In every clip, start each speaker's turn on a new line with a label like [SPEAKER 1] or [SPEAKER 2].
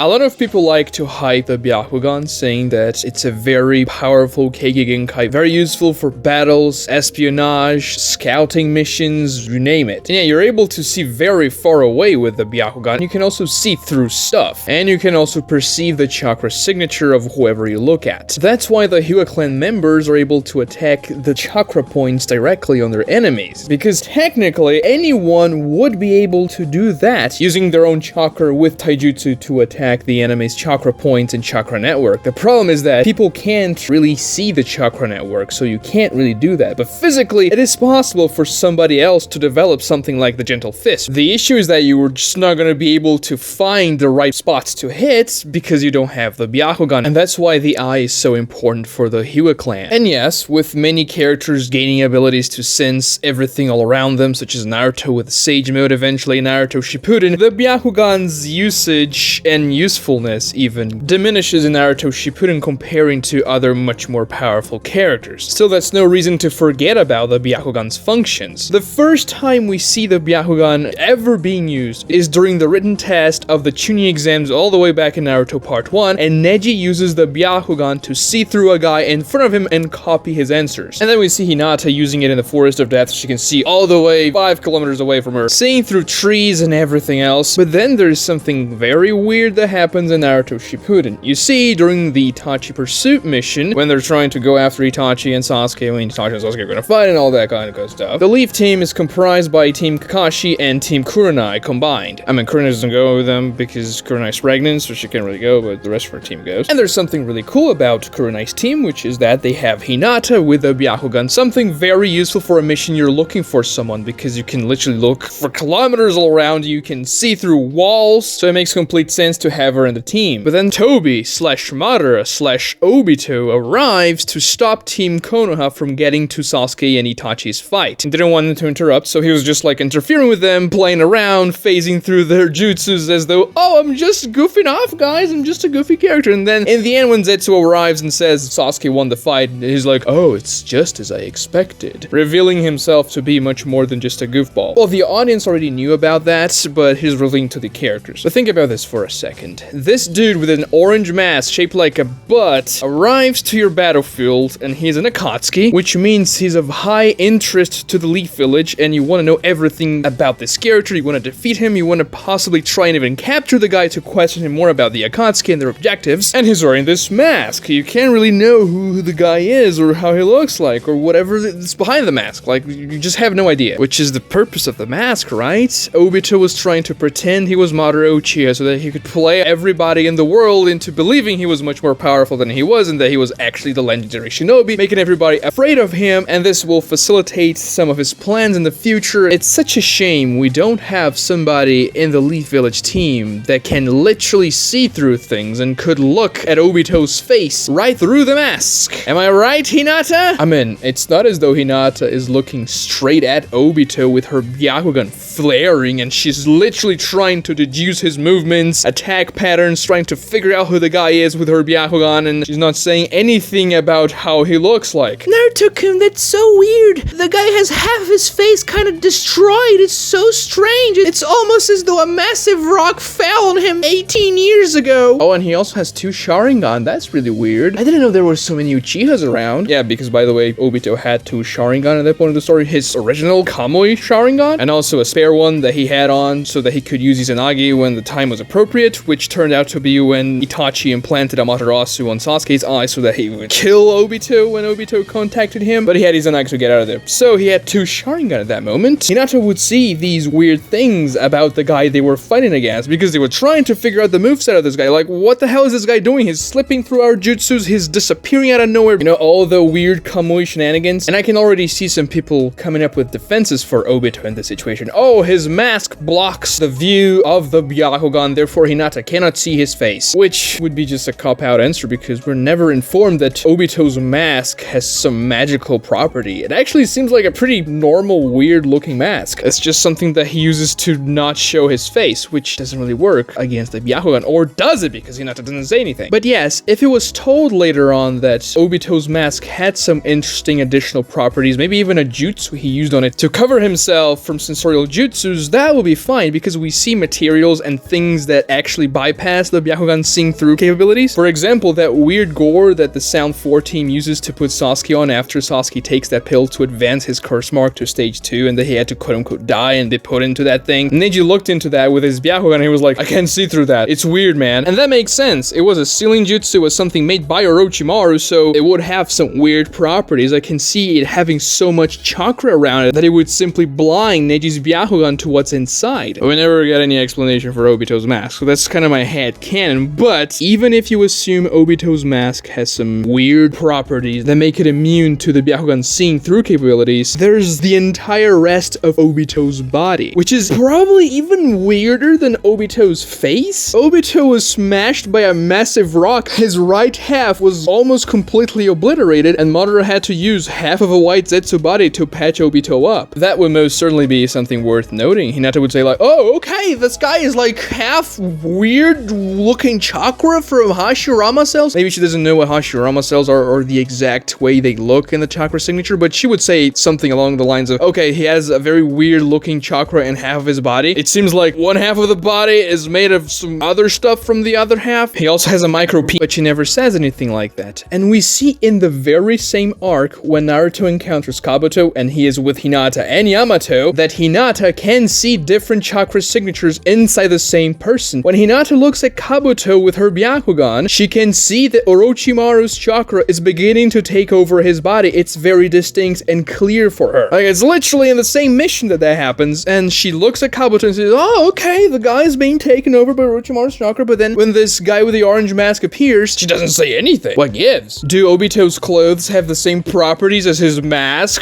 [SPEAKER 1] A lot of people like to hype the Byakugan, saying that it's a very powerful Keiki Genkai, very useful for battles, espionage, scouting missions, you name it. And yeah, you're able to see very far away with the Byakugan. You can also see through stuff, and you can also perceive the chakra signature of whoever you look at. That's why the Hyuga clan members are able to attack the chakra points directly on their enemies, because technically anyone would be able to do that, using their own chakra with taijutsu to attack the enemy's chakra points and chakra network. The problem is that people can't really see the chakra network, so you can't really do that. But physically, it is possible for somebody else to develop something like the Gentle Fist. The issue is that you were just not going to be able to find the right spots to hit because you don't have the Byakugan, and that's why the eye is so important for the Hyuga clan. And yes, with many characters gaining abilities to sense everything all around them, such as Naruto with Sage Mode, eventually Naruto Shippuden, the Byakugan's usage and usefulness even diminishes in Naruto Shippuden comparing to other much more powerful characters. Still, that's no reason to forget about the Byakugan's functions. The first time we see the Byakugan ever being used is during the written test of the Chunin exams all the way back in Naruto Part 1, and Neji uses the Byakugan to see through a guy in front of him and copy his answers. And then we see Hinata using it in the Forest of Death. She can see all the way 5 kilometers away from her, seeing through trees and everything else. But then there's something very weird that happens in Naruto Shippuden. You see, during the Itachi Pursuit mission, when they're trying to go after Itachi and Sasuke, when Itachi and Sasuke are gonna fight and all that kind of good stuff, the Leaf team is comprised by Team Kakashi and Team Kurenai combined. I mean, Kurenai doesn't go with them because Kurenai's pregnant, so she can't really go, but the rest of her team goes. And there's something really cool about Kurenai's team, which is that they have Hinata with a Byakugan, something very useful for a mission you're looking for someone, because you can literally look for kilometers all around, you can see through walls, so it makes complete sense to have her in the team. But then Tobi / Madara / Obito arrives to stop Team Konoha from getting to Sasuke and Itachi's fight. He didn't want them to interrupt, so he was just like interfering with them, playing around, phasing through their jutsus as though, oh, I'm just goofing off, guys, I'm just a goofy character. And then in the end, when Zetsu arrives and says Sasuke won the fight, he's like, oh, it's just as I expected, revealing himself to be much more than just a goofball. Well, the audience already knew about that, but he's revealing to the characters. But think about this for a second. This dude with an orange mask shaped like a butt arrives to your battlefield, and he's an Akatsuki, which means he's of high interest to the Leaf Village, and you want to know everything about this character, you want to defeat him, you want to possibly try and even capture the guy to question him more about the Akatsuki and their objectives, and he's wearing this mask. You can't really know who the guy is, or how he looks like, or whatever is behind the mask. Like, you just have no idea, which is the purpose of the mask, right? Obito was trying to pretend he was Madara Uchiha so that he could play everybody in the world into believing he was much more powerful than he was, and that he was actually the legendary shinobi, making everybody afraid of him, and this will facilitate some of his plans in the future. It's such a shame we don't have somebody in the Leaf Village team that can literally see through things and could look at Obito's face right through the mask. Am I right, Hinata? I mean, it's not as though Hinata is looking straight at Obito with her Byakugan flaring, and she's literally trying to deduce his movements, attack patterns, trying to figure out who the guy is with her Byakugan, and she's not saying anything about how he looks like.
[SPEAKER 2] Naruto-kun, that's so weird. The guy has half his face kind of destroyed. It's so strange. It's almost as though a massive rock fell on him 18 years ago.
[SPEAKER 1] Oh, and he also has 2 Sharingan. That's really weird. I didn't know there were so many Uchihas around. Yeah, because by the way, Obito had 2 Sharingan at that point of the story. His original Kamui Sharingan, and also a spare one that he had on so that he could use Izanagi when the time was appropriate, which turned out to be when Itachi implanted Amaterasu on Sasuke's eye so that he would kill Obito when Obito contacted him, but he had Izanagi to get out of there. So he had 2 Sharingan at that moment. Hinata would see these weird things about the guy they were fighting against because they were trying to figure out the moveset of this guy. Like, what the hell is this guy doing? He's slipping through our jutsus, he's disappearing out of nowhere. You know, all the weird Kamui shenanigans. And I can already see some people coming up with defenses for Obito in this situation. Oh, his mask blocks the view of the Byakugan, therefore Hinata cannot see his face. Which would be just a cop-out answer because we're never informed that Obito's mask has some magical property. It actually seems like a pretty normal, weird-looking mask. It's just something that he uses to not show his face, which doesn't really work against the Byakugan, or does it because Hinata doesn't say anything. But yes, if it was told later on that Obito's mask had some interesting additional properties, maybe even a jutsu he used on it to cover himself from sensorial jutsus, that would be fine because we see materials and things that actually bypass the Byakugan seeing through capabilities. For example, that weird gore that the Sound 4 team uses to put Sasuke on after Sasuke takes that pill to advance his curse mark to stage 2 and that he had to quote-unquote die and they put into that thing. Neji looked into that with his Byakugan and he was like, I can't see through that. It's weird, man. And that makes sense. It was a sealing jutsu, it was something made by Orochimaru, so it would have some weird properties. I can see it having so much chakra around it that it would simply blind Neji's Byakugan to what's inside. But we never get any explanation for Obito's mask, so that's kind of my head canon. But even if you assume Obito's mask has some weird properties that make it immune to the Byakugan seeing through capabilities, there's the entire rest of Obito's body, which is probably even weirder than Obito's face. Obito was smashed by a massive rock. His right half was almost completely obliterated, and Madara had to use half of a white Zetsu body to patch Obito up. That would most certainly be something worth noting. Hinata would say like, oh, okay, this guy is like half weird looking chakra from Hashirama cells. Maybe she doesn't know what Hashirama cells are or the exact way they look in the chakra signature, but she would say something along the lines of, okay, he has a very weird looking chakra in half of his body. It seems like one half of the body is made of some other stuff from the other half. He also has a micro P, but she never says anything like that. And we see in the very same arc when Naruto encounters Kabuto and he is with Hinata and Yamato that Hinata can see different chakra signatures inside the same person. When Hinata looks at Kabuto with her Byakugan, she can see that Orochimaru's chakra is beginning to take over his body. It's very distinct and clear for her. Like, it's literally in the same mission that happens, and she looks at Kabuto and says, oh, okay, the guy's being taken over by Orochimaru's chakra, but then when this guy with the orange mask appears, she doesn't say anything. What gives? Do Obito's clothes have the same properties as his mask?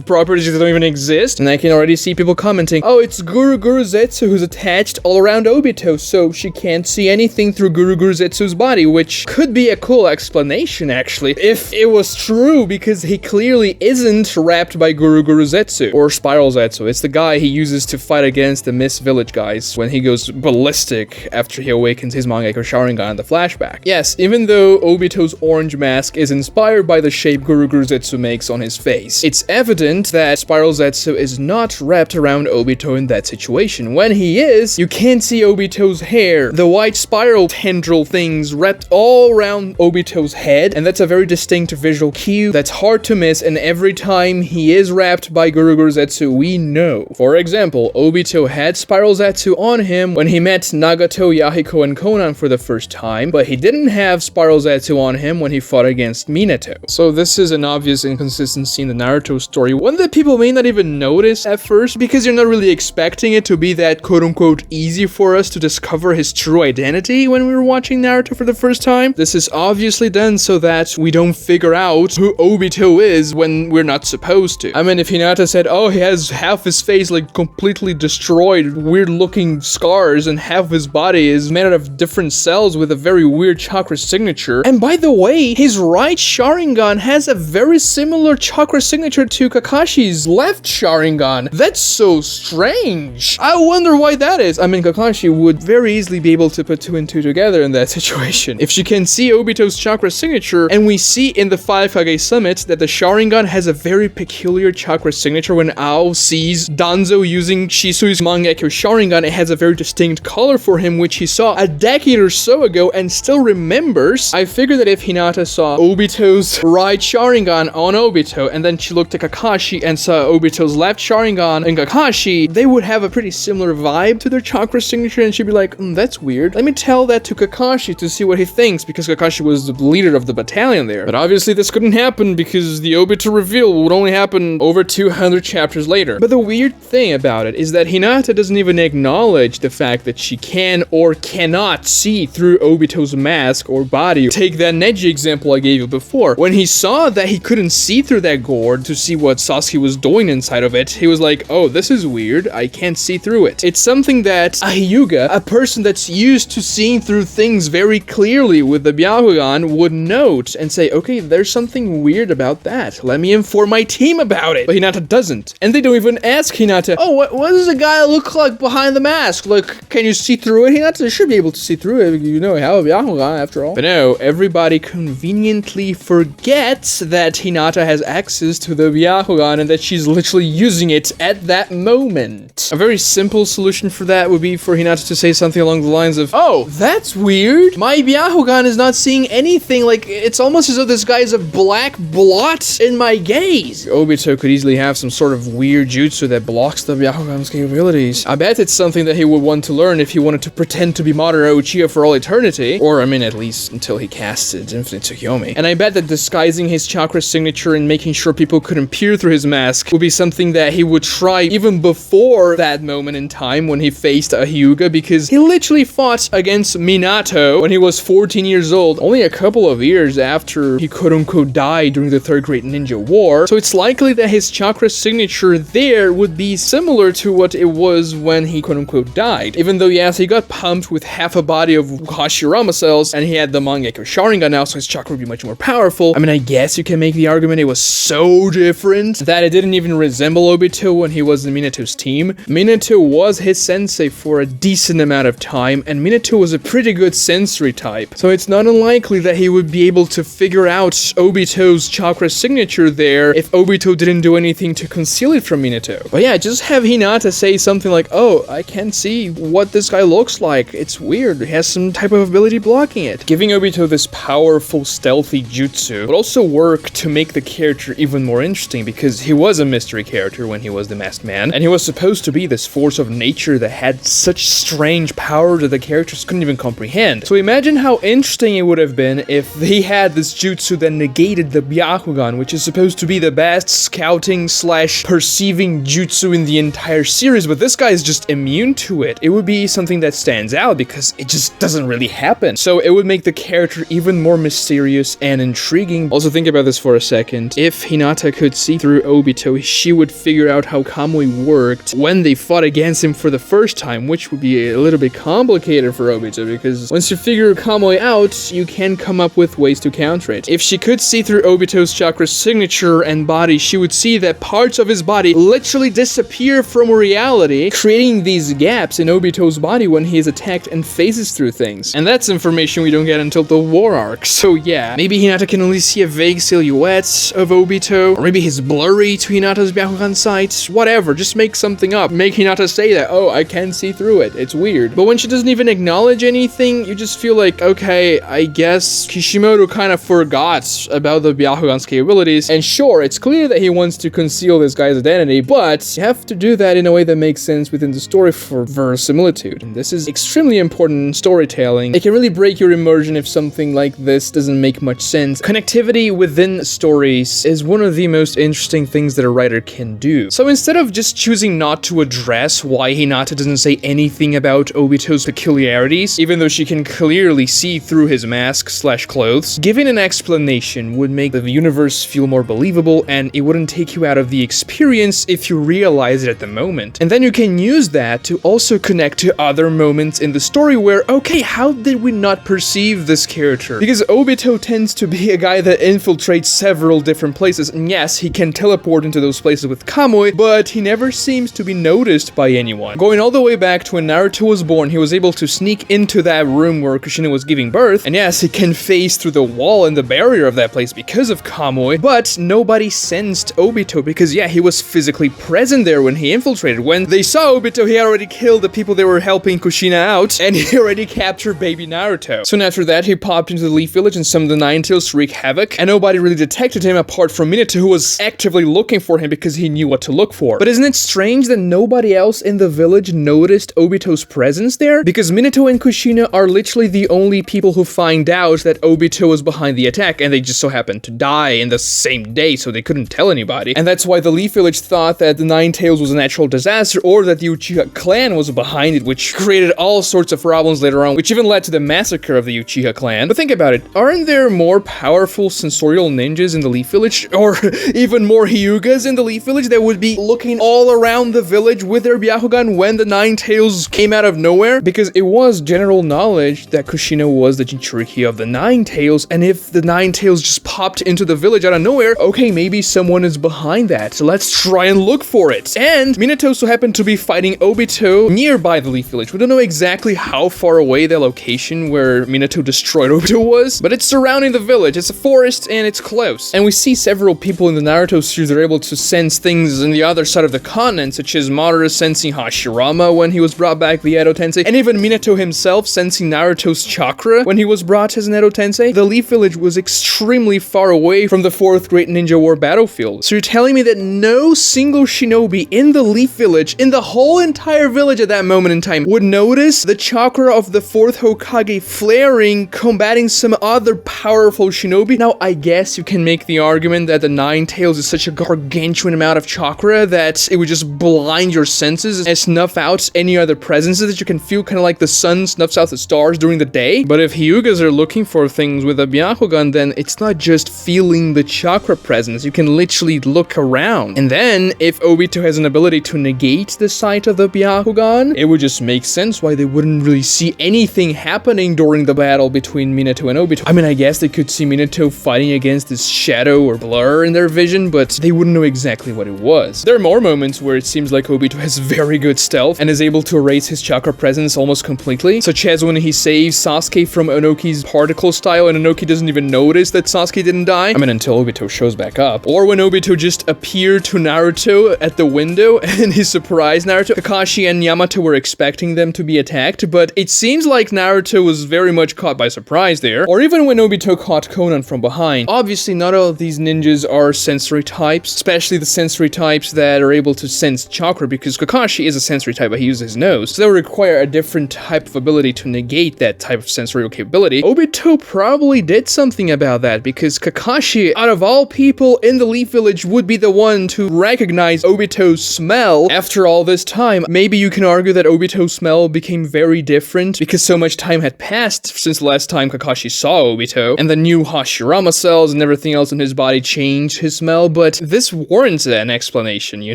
[SPEAKER 1] Properties that don't even exist? And I can already see people commenting, oh, it's Guru Zetsu who's attached all around Obito, so she can't see anything through Guru Zetsu's body, which could be a cool explanation, actually, if it was true, because he clearly isn't wrapped by Guru Zetsu, or Spiral Zetsu. It's the guy he uses to fight against the Mist Village guys when he goes ballistic after he awakens his Mangekyo Sharingan in the flashback. Yes, even though Obito's orange mask is inspired by the shape Guru Zetsu makes on his face, it's evident that Spiral Zetsu is not wrapped around Obito in that situation. When he is, you can't see Obito's hair. The white spiral tendril things wrapped all around Obito's head, and that's a very distinct visual cue that's hard to miss, and every time he is wrapped by Guru Zetsu, we know. For example, Obito had Spiral Zetsu on him when he met Nagato, Yahiko, and Konan for the first time, but he didn't have Spiral Zetsu on him when he fought against Minato. So this is an obvious inconsistency in the Naruto story, one that people may not even notice at first, because you're not really expecting it to be that quote-unquote easy for us to discover his true identity when we were watching Naruto for the first time. This is obviously done so that we don't figure out who Obito is when we're not supposed to. I mean, if Hinata said, oh, he has half his face like completely destroyed, weird looking scars, and half of his body is made out of different cells with a very weird chakra signature. And by the way, his right Sharingan has a very similar chakra signature to Kakashi's left Sharingan. That's so strange. I wonder why that is. I mean, Kakashi would very easily be able to put 2 and 2 together in that situation. If she can see Obito's chakra signature, and we see in the 5 Kage Summit that the Sharingan has a very peculiar chakra signature. When Ao sees Danzo using Shisui's Mangekyo Sharingan, it has a very distinct color for him, which he saw a decade or so ago and still remembers. I figured that if Hinata saw Obito's right Sharingan on Obito, and then she looked at Kakashi and saw Obito's left Sharingan in Kakashi, they would have a pretty similar vibe to their chakra signature, and she'd be like, that's weird. Let me tell that to Kakashi to see what he thinks, because Kakashi was the leader of the battalion there. But obviously this couldn't happen because the Obito reveal would only happen over 200 chapters later. But the weird thing about it is that Hinata doesn't even acknowledge the fact that she can or cannot see through Obito's mask or body. Take that Neji example I gave you before. When he saw that he couldn't see through that gourd to see what Sasuke was doing inside of it, he was like, oh, this is weird. I can't see through it. It's something that a Hyuga, a person that's used to seeing through things very clearly with the Byakugan, would note and say, okay, there's something weird about that. Let me inform my team about it. But Hinata doesn't. And they don't even ask Hinata, oh, what does the guy look like behind the mask? Like, can you see through it? Hinata should be able to see through it. You know, you have a Byakugan after all. But no, everybody conveniently forgets that Hinata has access to the Byakugan and that she's literally using it at that moment. A very simple solution for that would be for Hinata to say something along the lines of, oh, that's weird. My Byakugan is not seeing anything. Like, it's almost as though this guy is a black blot in my gaze. Obito could easily have some sort of weird jutsu that blocks the Byakugan's capabilities. I bet it's something that he would want to learn if he wanted to pretend to be Madara Uchiha for all eternity. Or, I mean, at least until he casted Infinite Tsukiyomi. And I bet that disguising his chakra signature and making sure people couldn't peer through his mask would be something that he would try even before that moment in time when he faced a Hyuga, because he literally fought against Minato when he was 14 years old, only a couple of years after he quote-unquote died during the Third Great Ninja War. So it's likely that his chakra signature there would be similar to what it was when he quote-unquote died. Even though, yes, he got pumped with half a body of Hashirama cells, and he had the Mangekyo Sharingan now, so his chakra would be much more powerful. I mean, I guess you can make the argument it was so different that it didn't even resemble Obito when he was in Minato's team. Minato was his sensei for a decent amount of time, and Minato was a pretty good sensory type, so it's not unlikely that he would be able to figure out Obito's chakra signature there if Obito didn't do anything to conceal it from Minato. But yeah, just have Hinata say something like, oh, I can't see what this guy looks like. It's weird. He has some type of ability blocking it. Giving Obito this powerful, stealthy jutsu would also work to make the character even more interesting, because he was a mystery character when he was the masked man, and he was supposed to be this force of nature that had such strange power that the characters couldn't even comprehend. So imagine how interesting it would have been if he had this jutsu that negated the Byakugan, which is supposed to be the best scouting slash perceiving jutsu in the entire series, but this guy is just immune to it. It would be something that stands out because it just doesn't really happen. So it would make the character even more mysterious and intriguing. Also, think about this for a second. If Hinata could see through Obito, she would figure out how Kamui worked when they fought against him for the first time, which would be a little bit complicated for Obito, because once you figure Kamui out, you can come up with ways to counter it. If she could see through Obito's chakra signature and body, she would see that parts of his body literally disappear from reality, creating these gaps in Obito's body when he is attacked and phases through things. And that's information we don't get until the war arc. So yeah, maybe Hinata can only see a vague silhouette of Obito, or maybe he's blurry to Hinata's Byakugan sight. Whatever, just make something up. Make Hinata say that, oh, I can see through it. It's weird. But when she doesn't even acknowledge anything, you just feel like, okay, I guess Kishimoto kind of forgot about the Byakugan's capabilities. And sure, it's clear that he wants to conceal this guy's identity, but you have to do that in a way that makes sense within the story for verisimilitude. And this is extremely important in storytelling. It can really break your immersion if something like this doesn't make much sense. Connectivity within stories is one of the most interesting things that a writer can do. So instead of just choosing not to address why Hinata doesn't say anything about Obito's peculiarities, even though she can clearly see through his mask slash clothes, giving an explanation would make the universe feel more believable, and it wouldn't take you out of the experience if you realize it at the moment. And then you can use that to also connect to other moments in the story where, okay, how did we not perceive this character? Because Obito tends to be a guy that infiltrates several different places, and yes, he can teleport into those places with Kamui, but he never seems to be noticed by anyone. Going all the way back to when Naruto was born, he was able to sneak into that room where Kushina was giving birth, and yes, he can phase through the wall and the barrier of that place because of Kamui, but nobody sensed Obito because, yeah, he was physically present there when he infiltrated. When they saw Obito, he already killed the people that were helping Kushina out, and he already captured baby Naruto. Soon after that, he popped into the Leaf Village and summoned the Nine Tails to wreak havoc, and nobody really detected him apart from Minato, who was actively looking for him because he knew what to look for. But isn't it strange that nobody else in the village noticed Obito's presence there? Because Minato and Kushina are literally the only people who find out that Obito was behind the attack, and they just so happened to die in the same day, so they couldn't tell anybody. And that's why the Leaf Village thought that the Nine Tails was a natural disaster, or that the Uchiha clan was behind it, which created all sorts of problems later on, which even led to the massacre of the Uchiha clan. But think about it, aren't there more powerful sensorial ninjas in the Leaf Village, or even more Hyugas in the Leaf Village that would be looking all around the village with their Byakugan when the Nine Tails came out of nowhere? Because it was general knowledge that Kushina was the Jinchuriki of the Nine Tails, and if the Nine Tails just popped into the village out of nowhere, okay, maybe someone is behind that, so let's try and look for it. And Minato so happened to be fighting Obito nearby the Leaf Village. We don't know exactly how far away the location where Minato destroyed Obito was, but it's surrounding the village. It's a forest and it's close. And we see several people in the Naruto series that are able to sense things on the other side of the continent, such as Madara sensing Hashirama when he was brought back the Edo Tensei Tensei, and even Minato himself sensing Naruto's chakra when he was brought as an Edo Tensei, the Leaf Village was extremely far away from the 4th Great Ninja War battlefield. So you're telling me that no single shinobi in the Leaf Village, in the whole entire village at that moment in time, would notice the chakra of the 4th Hokage flaring, combating some other powerful shinobi? Now, I guess you can make the argument that the Nine Tails is such a gargantuan amount of chakra that it would just blind your senses and snuff out any other presences that you can feel, kind of like the sun snuffs out the stars during the day. But if Hyugas are looking for things with a Byakugan, then it's not just feeling the chakra presence, you can literally look around. And then, if Obito has an ability to negate the sight of the Byakugan, it would just make sense why they wouldn't really see anything happening during the battle between Minato and Obito. I mean, I guess they could see Minato fighting against this shadow or blur in their vision, but they wouldn't know exactly what it was. There are more moments where it seems like Obito has very good stealth and is able to erase his chakra presence almost completely, such as when he saves Sasuke from Inoki's particle style and Inoki doesn't even notice that Sasuke didn't die. I mean, until Obito shows back up. Or when Obito just appeared to Naruto at the window and he surprised Naruto. Kakashi and Yamato were expecting them to be attacked, but it seems like Naruto was very much caught by surprise there. Or even when Obito caught Conan from behind. Obviously, not all of these ninjas are sensory types, especially the sensory types that are able to sense chakra, because Kakashi is a sensory type, but he uses his nose. So that would require a different type of ability to negate that type of sensorial capability. Obito probably did something about that, because Kakashi, out of all people in the Leaf Village, would be the one to recognize Obito's smell after all this time. Maybe you can argue that Obito's smell became very different because so much time had passed since the last time Kakashi saw Obito, and the new Hashirama cells and everything else in his body changed his smell, but this warrants an explanation, you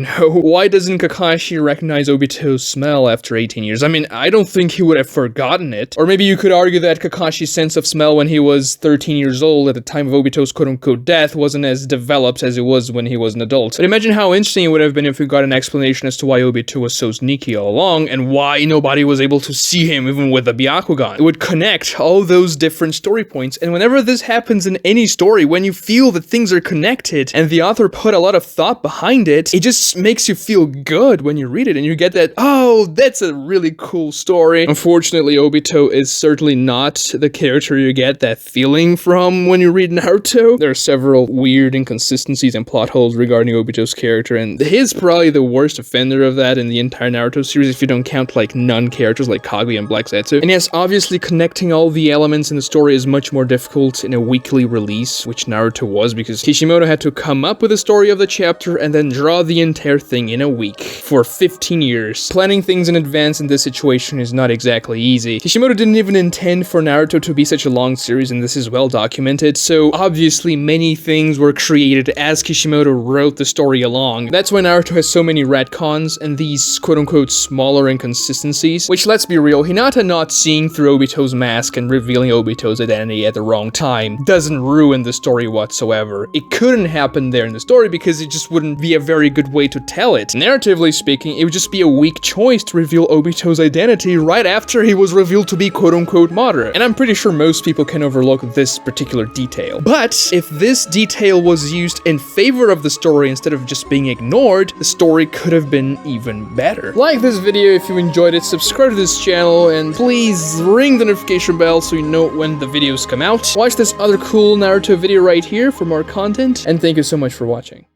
[SPEAKER 1] know? Why doesn't Kakashi recognize Obito's smell after 18 years? I mean, I don't think he would have forgotten it. Or maybe you could argue that Kakashi's sense of smell when he was 13 years old at the time of Obito's quote-unquote death wasn't as developed as it was when he was an adult. But imagine how interesting it would have been if we got an explanation as to why Obito was so sneaky all along, and why nobody was able to see him even with the Byakugan. It would connect all those different story points, and whenever this happens in any story, when you feel that things are connected, and the author put a lot of thought behind it, it just makes you feel good when you read it, and you get that, oh, that's a really cool story. Unfortunately, Obito is certainly not the character you get that feeling from when you read Naruto. There are several weird inconsistencies and plot holes regarding Obito's character, and he's probably the worst offender of that in the entire Naruto series if you don't count like non-characters like Kaguya and Black Zetsu. And yes, obviously connecting all the elements in the story is much more difficult in a weekly release, which Naruto was, because Kishimoto had to come up with a story of the chapter and then draw the entire thing in a week for 15 years. Planning things in advance in this situation is not exactly easy. Kishimoto didn't even intend for Naruto to be such a long series, and this is well documented, so obviously many things were created as Kishimoto wrote the story along. That's why Naruto has so many retcons and these quote-unquote smaller inconsistencies, which, let's be real, Hinata not seeing through Obito's mask and revealing Obito's identity at the wrong time doesn't ruin the story whatsoever. It couldn't happen there in the story because it just wouldn't be a very good way to tell it. Narratively speaking, it would just be a weak choice to reveal Obito's identity right after he was revealed to be quote-unquote Madara, and I'm pretty sure most people can overlook this particular detail. But if this detail was used in favor of the story instead of just being ignored, the story could have been even better. Like this video if you enjoyed it, subscribe to this channel, and please ring the notification bell so you know when the videos come out. Watch this other cool Naruto video right here for more content, and thank you so much for watching.